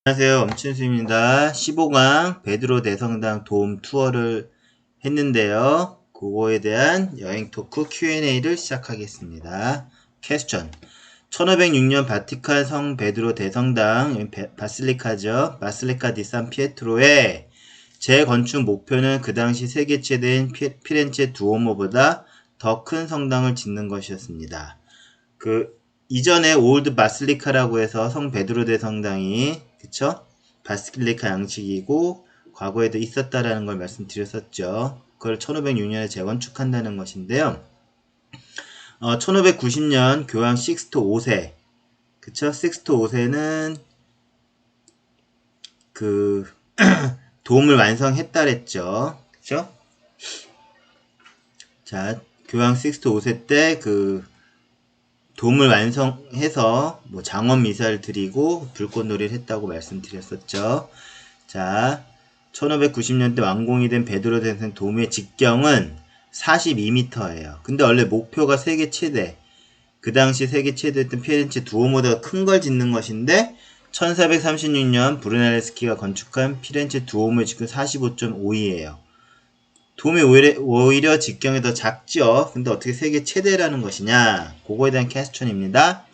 안녕하세요. 엄춘수입니다. 15강 베드로 대성당 도움 투어를 했는데요. 그거에 대한 여행 토크 Q&A를 시작하겠습니다. 퀘스천 1506년 바티칸 성 베드로 대성당 바실리카죠. 바실리카 디 산 피에트로의 재건축 목표는 그 당시 세계 최대인 피렌체 두오모보다 더 큰 성당을 짓는 것이었습니다. 이전에 올드 바실리카라고 해서 성 베드로 대성당이 그쵸? 바실리카 양식이고 과거에도 있었다라는 걸 말씀드렸었죠. 그걸 1506년에 재건축한다는 것인데요. 1590년 교황 식스토 5세 그쵸? 식스토 5세는 도움을 완성했다랬죠. 그쵸? 자, 교황 식스토 5세 때 도움을 완성해서 장원 미사를 드리고 불꽃놀이를 했다고 말씀드렸었죠. 자, 1590년대 완공이 된 베드로 대성당 도움의 직경은 42m예요. 근데 원래 목표가 세계 최대, 그 당시 세계 최대였던 피렌체 두오모보다 큰 걸 짓는 것인데 1436년 브루넬레스키가 건축한 피렌체 두오모의 직경 45.5이에요. 도움이 오히려 직경이 더 작죠. 근데 어떻게 세계 최대라는 것이냐? 그거에 대한 퀘스천입니다.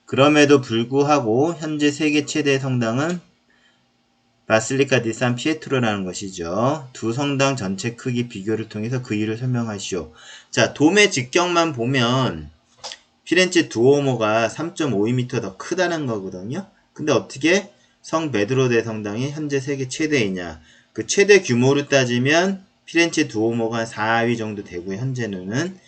그럼에도 불구하고 현재 세계 최대 성당은 바실리카 디 산 피에트로라는 것이죠. 두 성당 전체 크기 비교를 통해서 그 이유를 설명하시오. 자, 돔의 직경만 보면 피렌체 두오모가 3.52m 더 크다는 거거든요. 근데 어떻게 성 베드로 대성당이 현재 세계 최대이냐? 그 최대 규모로 따지면 피렌체 두오모가 한 4위 정도 되고요. 현재는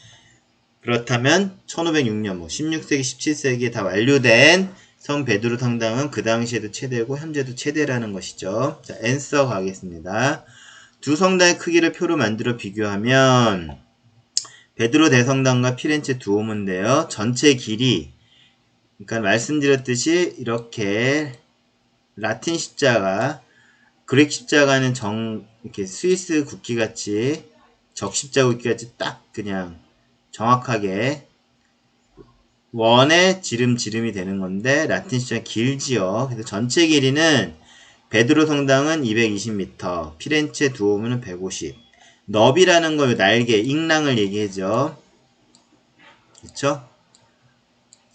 그렇다면 1506년 16세기 17세기에 다 완료된 성 베드로 성당은 그 당시에도 최대고 현재도 최대라는 것이죠. 자, 앤서 가겠습니다. 두 성당의 크기를 표로 만들어 비교하면 베드로 대성당과 피렌체 두오모인데요. 전체 길이 그러니까 말씀드렸듯이 이렇게 라틴 십자가 그릭 십자가는 이렇게 스위스 국기같이 적십자 국기같이 딱 그냥 정확하게 원에 지름이 되는 건데 라틴 십자가 길지요. 그래서 전체 길이는 베드로 성당은 220m, 피렌체 두오모는 150. 너비라는 거 날개, 잉랑을 얘기하죠. 그쵸?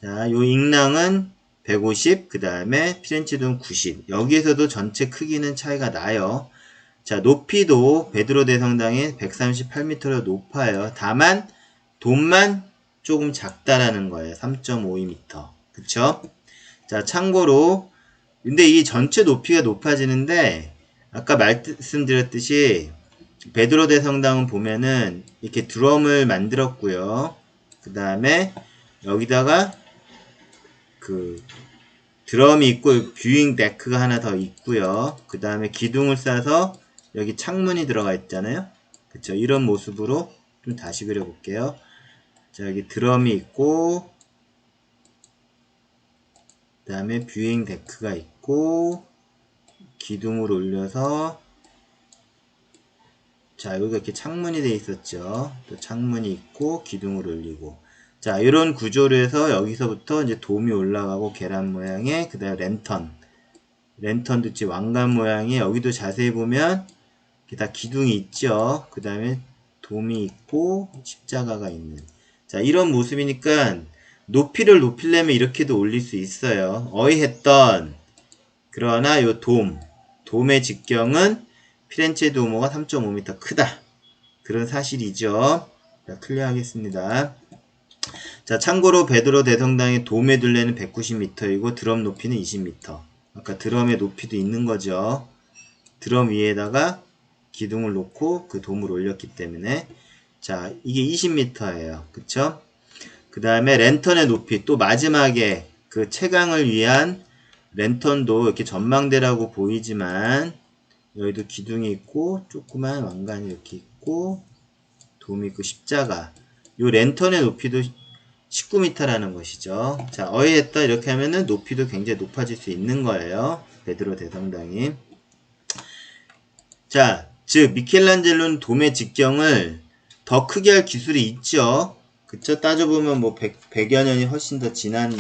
자, 요 잉랑은 150, 그 다음에 피렌체 두오모는 90. 여기에서도 전체 크기는 차이가 나요. 자, 높이도 베드로 대성당이 138m로 높아요. 다만 돔만 조금 작다라는 거예요. 3.52m. 그쵸? 자, 참고로 근데 이 전체 높이가 높아지는데 아까 말씀드렸듯이 베드로 대성당은 보면은 이렇게 드럼을 만들었고요. 그 다음에 여기다가 드럼이 있고 뷰잉 데크가 하나 더 있고요. 그 다음에 기둥을 싸서 여기 창문이 들어가 있잖아요. 그쵸? 이런 모습으로 좀 다시 그려볼게요. 자, 여기 드럼이 있고, 그 다음에 뷰잉 데크가 있고, 기둥을 올려서, 자, 여기가 이렇게 창문이 되어 있었죠. 또 창문이 있고, 기둥을 올리고. 자, 이런 구조로 해서 여기서부터 이제 돔이 올라가고, 계란 모양의, 그 다음에 랜턴도 있지, 왕관 모양의, 여기도 자세히 보면, 다 기둥이 있죠. 그 다음에 돔이 있고 십자가가 있는 자 이런 모습이니까 높이를 높이려면 이렇게도 올릴 수 있어요. 어이했던 그러나 요 돔의 직경은 피렌체 두오모가 3.5m 크다. 그런 사실이죠. 자, 클리어하겠습니다. 자 참고로 베드로 대성당의 돔의 둘레는 190m이고 드럼 높이는 20m. 아까 드럼의 높이도 있는 거죠. 드럼 위에다가 기둥을 놓고 그 돔을 올렸기 때문에 자 이게 20m예요. 그쵸? 그 다음에 랜턴의 높이 또 마지막에 그 채광을 위한 랜턴도 이렇게 전망대라고 보이지만 여기도 기둥이 있고 조그만 왕관이 이렇게 있고 돔이 있고 십자가 요 랜턴의 높이도 19m라는 것이죠. 자 어이했다 이렇게 하면은 높이도 굉장히 높아질 수 있는 거예요. 베드로 대성당이 자 즉 미켈란젤로는 돔의 직경을 더 크게 할 기술이 있죠. 그쵸? 따져보면 100여 년이 훨씬 더 지난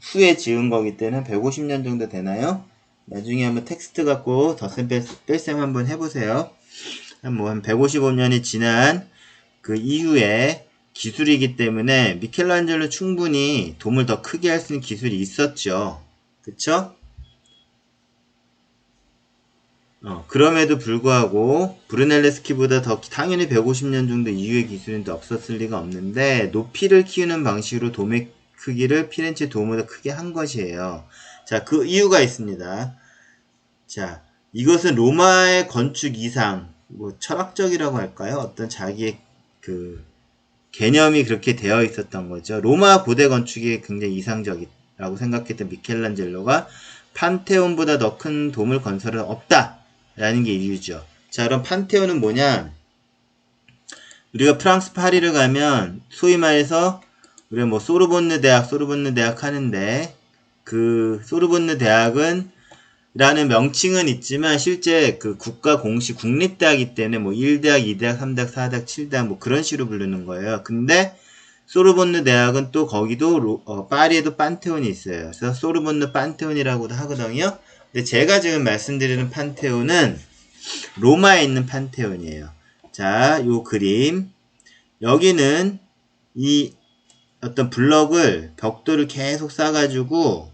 후에 지은 거기 때문에 150년 정도 되나요? 나중에 한번 텍스트 갖고 덧셈 뺄셈 한번 해보세요. 한 155년이 지난 그 이후에 기술이기 때문에 미켈란젤로 충분히 돔을 더 크게 할 수 있는 기술이 있었죠. 그쵸? 그럼에도 불구하고 브루넬레스키보다 더 당연히 150년 정도 이후의 기술은 없었을 리가 없는데 높이를 키우는 방식으로 돔의 크기를 피렌체 돔보다 크게 한 것이에요. 자, 그 이유가 있습니다. 자, 이것은 로마의 건축 이상, 뭐 철학적이라고 할까요? 어떤 자기의 그 개념이 그렇게 되어 있었던 거죠. 로마 고대 건축이 굉장히 이상적이라고 생각했던 미켈란젤로가 판테온보다 더 큰 돔을 건설은 없다라는 게 이유죠. 자, 그럼 판테온은 뭐냐? 우리가 프랑스 파리를 가면 소위 말해서 우리가 뭐 소르본느 대학 하는데 그 소르본느 대학은 라는 명칭은 있지만 실제 그 국가 공식 국립대학이기 때문에 뭐 1대학, 2대학, 3대학, 4대학, 7대학 뭐 그런 식으로 부르는 거예요. 근데 소르본느 대학은 또 거기도 파리에도 판테온이 있어요. 그래서 소르본느 판테온이라고도 하거든요. 근데 제가 지금 말씀드리는 판테온은 로마에 있는 판테온이에요. 자, 요 그림 여기는 이 어떤 블럭을 벽돌을 계속 쌓아가지고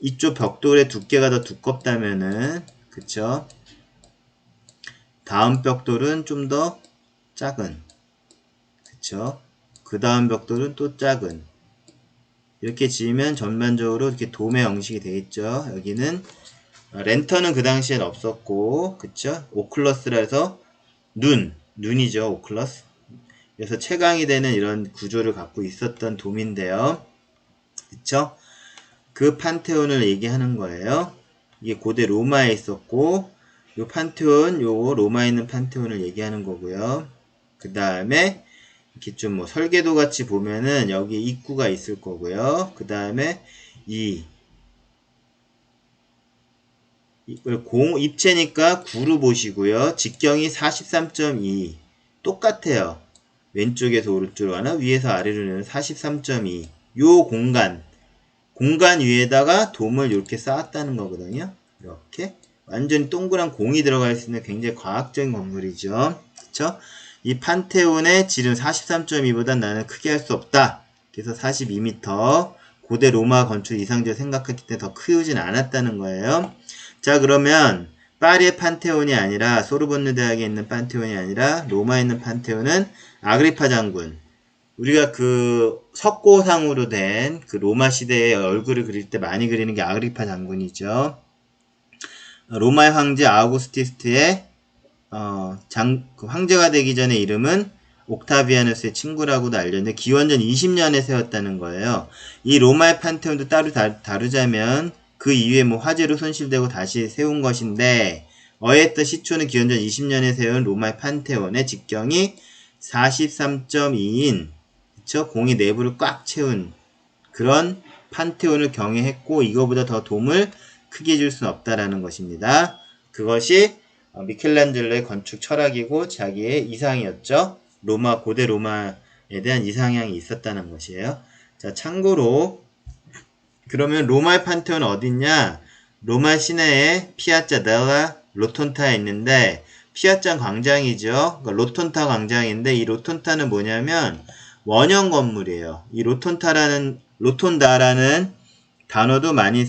이쪽 벽돌의 두께가 더 두껍다면은 그쵸? 다음 벽돌은 좀 더 작은 그쵸? 그 다음 벽돌은 또 작은 이렇게 지으면 전반적으로 이렇게 돔의 형식이 되겠죠. 여기는 랜턴은 그 당시엔 없었고 그쵸? 오클러스라 해서 눈이죠. 오클러스. 그래서 채광이 되는 이런 구조를 갖고 있었던 돔인데요. 그쵸? 그 판테온을 얘기하는 거예요. 이게 고대 로마에 있었고 요 판테온, 요 로마에 있는 판테온을 얘기하는 거고요. 그 다음에 이렇게 좀 뭐 설계도 같이 보면은 여기 입구가 있을 거고요. 그 다음에 입체니까 9로 보시고요. 직경이 43.2 똑같아요. 왼쪽에서 오른쪽으로 가나 위에서 아래로는 43.2 요 공간 위에다가 돔을 이렇게 쌓았다는 거거든요. 이렇게 완전히 동그란 공이 들어갈 수 있는 굉장히 과학적인 건물이죠. 그쵸? 이 판테온의 질은 43.2보다 나는 크게 할 수 없다. 그래서 42m 고대 로마 건축 이상적으로 생각했기 때문에 더 크진 않았다는 거예요. 자, 그러면 파리의 판테온이 아니라 소르본느 대학에 있는 판테온이 아니라 로마에 있는 판테온은 아그리파 장군, 우리가 그 석고상으로 된 그 로마 시대의 얼굴을 그릴 때 많이 그리는 게 아그리파 장군이죠. 로마의 황제 아우구스티스의 그 황제가 되기 전에 이름은 옥타비아누스의 친구라고도 알렸는데 기원전 20년에 세웠다는 거예요. 이 로마의 판테온도 따로 다루자면 그 이후에 뭐 화재로 손실되고 다시 세운 것인데 어에터 시초는 기원전 20년에 세운 로마의 판테온의 직경이 43.2인 그쵸? 공이 내부를 꽉 채운 그런 판테온을 경애했고 이거보다 더 돔을 크게 줄 수는 없다라는 것입니다. 그것이 미켈란젤로의 건축 철학이고 자기의 이상이었죠. 고대 로마에 대한 이상향이 있었다는 것이에요. 자, 참고로 그러면 로마의 판테온은 어딨냐? 로마 시내에 피아자 델라 로톤타에 있는데 피아자 광장이죠. 그러니까 로톤타 광장인데 이 로톤타는 뭐냐면 원형 건물이에요. 이 로톤다라는 단어도 많이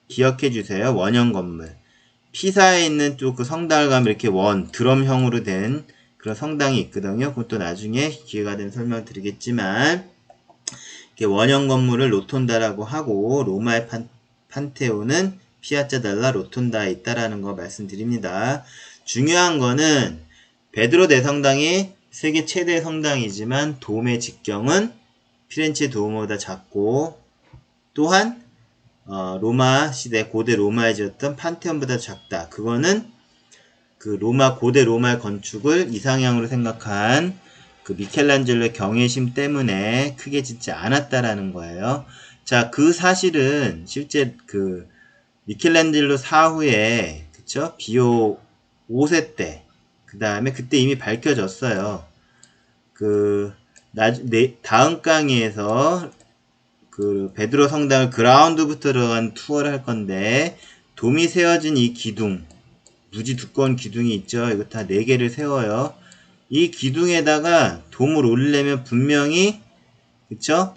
기억해 주세요. 원형 건물. 피사에 있는 또 그 성당을 가면 이렇게 드럼형으로 된 그런 성당이 있거든요. 그것도 나중에 기회가 되면 설명드리겠지만 이렇게 원형 건물을 로톤다라고 하고 로마의 판테온은 피아자 델라 로톤다에 있다라는 거 말씀드립니다. 중요한 거는 베드로 대성당이 세계 최대 성당이지만 돔의 직경은 피렌체 돔보다 작고 또한 로마 시대 고대 로마에 지었던 판테온보다 작다. 그거는 그 고대 로마의 건축을 이상향으로 생각한 그 미켈란젤로의 경외심 때문에 크게 짓지 않았다라는 거예요. 자, 그 사실은 실제 그 미켈란젤로 사후에 그쵸? 비오 5세 때 그 다음에 그때 이미 밝혀졌어요. 다음 강의에서 그 베드로 성당을 그라운드부터 들어간 투어를 할 건데 돔이 세워진 이 기둥, 무지 두꺼운 기둥이 있죠. 이거 다 4개를 세워요. 이 기둥에다가 돔을 올리려면 분명히, 그쵸?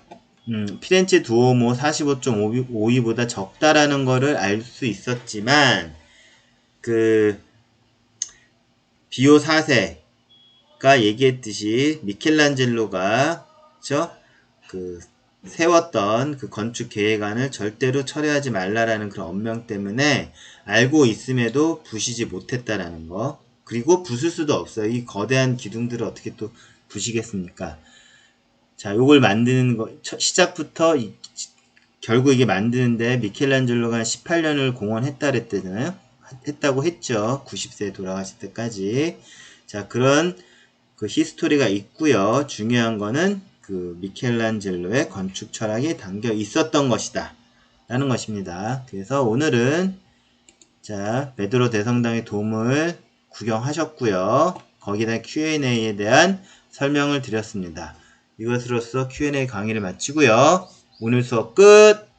피렌체 두오모 45.52보다 적다라는 거를 알 수 있었지만, 비오 4세가 얘기했듯이 미켈란젤로가, 그쵸? 세웠던 그 건축 계획안을 절대로 철회하지 말라라는 그런 엄명 때문에 알고 있음에도 부시지 못했다라는 거. 그리고 부술 수도 없어요. 이 거대한 기둥들을 어떻게 또 부시겠습니까? 자, 요걸 만드는 거, 시작부터 결국 이게 만드는데 미켈란젤로가 한 18년을 공헌했다 그랬잖아요. 했다고 했죠. 90세에 돌아가실 때까지. 자, 그런 그 히스토리가 있고요. 중요한 거는 미켈란젤로의 건축 철학이 담겨 있었던 것이다 라는 것입니다. 그래서 오늘은 베드로 대성당의 돔을 구경하셨고요. 거기다 Q&A에 대한 설명을 드렸습니다. 이것으로써 Q&A 강의를 마치고요. 오늘 수업 끝!